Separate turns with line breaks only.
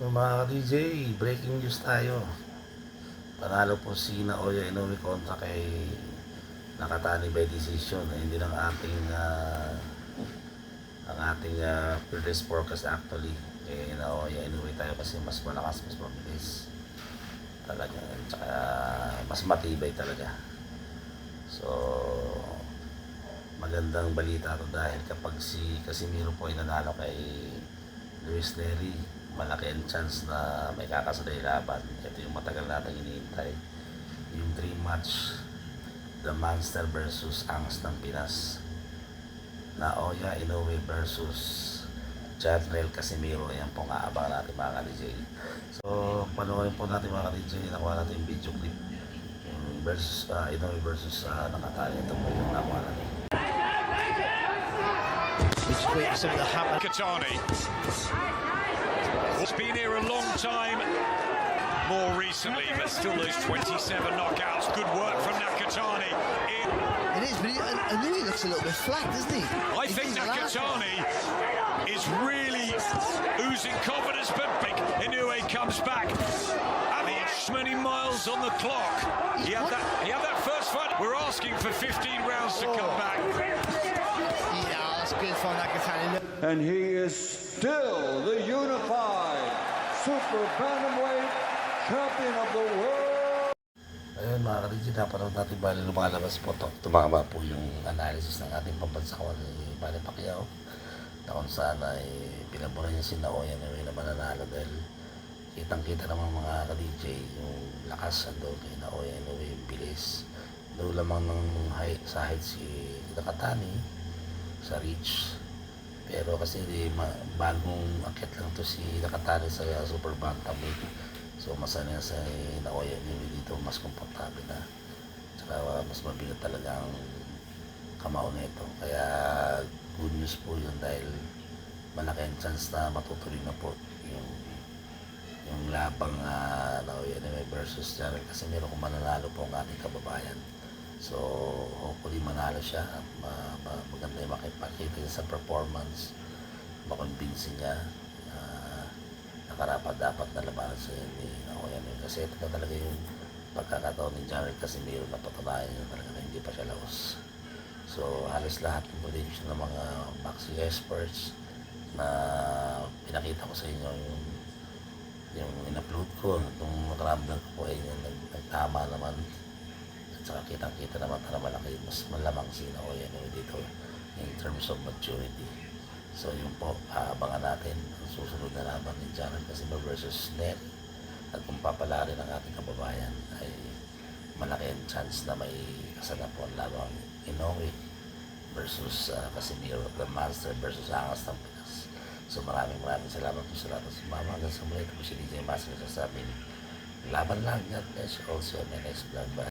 So mga ka-DJ, breaking news tayo. Panalo po si Naoya Inoue kontra kay Nakatani by decision. Hindi lang ang ating previous forecast actually. Kay Naoya Inoue tayo kasi mas malakas, mas mabilis. Talaga. Tsaka mas matibay talaga. So magandang balita to dahil kapag si Casimiro po ay nanalo kay Luis Nery, malaki ang chance na may kakasaday laban. Ito yung matagal natin hinihintay, yung dream match, The Monster versus Angas ng Pinas. Naoya Inoue versus Janrel Casimiro. Ayan po nga abang natin mga ka-DJ. So panoorin po natin mga ka-DJ, nakuha natin yung video clip yung versus Inoue versus Nakatani. Ito po yung nakuha natin.
Nakatani. He's been here a long time, more recently, but still those 27 knockouts. Good work from Nakatani.
It is, but I knew he looks a little bit flat, doesn't he?
I think Nakatani is really oozing confidence, but big Inoue comes back. And many miles on the clock. He had that first fight. We're asking for 15 rounds to come back.
Yeah, that's good for Nakatani.
And he is still the unified super bantamweight champion of the world.
Ayun mga ka-DJ, napanood natin bali lumalabas po to. Tumama po yung analysis ng ating pambansakan ni Manny Pacquiao na kung saan ay pinabura niya si Naoya Inoue na mananalo dahil kitang-kita naman mga ka-DJ yung lakas ando kay Naoya Inoue, yung bilis. Doon lamang ng sa height si Nakatani sa reach. Pero kasi bagong akit lang to si Nakatani sa super bantamweight. So masana sa Naoya Inoue dito, mas komportable na. Tsaka mas mabigat talaga ang kamao nito. Kaya good news po yun dahil malaki ang chance na matutuloy na po yung labang Naoya Inoue versus Janrel Casimiro kung mananalo po ang ating kababayan. So hopefully manalo siya. Maganda yung makipakita niya sa performance, makonvince niya na karapat dapat na labanan sa ni Naoya Inoue. Kasi ito na talaga yung pagkakataon ni Janrel Casimiro na patunayan niya talaga na hindi pa siya laos. So halos lahat ng prediction ng mga boxing experts na pinakita ko sa inyo yung in-upload ko nung nakaramdam ko po ay nagtama naman. At saka kitang-kita naman para malaki, mas malamang si Naoya Inoue dito in terms of maturity. So yun po, abangan natin ang susunod na laban ni Janrel Casimiro versus Nery. At kung papalarin ang ating kababayan ay malaki ang chance na may kasana po ang labang Inoue versus Casimiro, The Monster versus Angas ng Pinas. So maraming salamat po sa lahat ng sumama. Hanggang sa muli, ito po si DJ Master sa sabi, laban lang, God bless you also, my next vlog.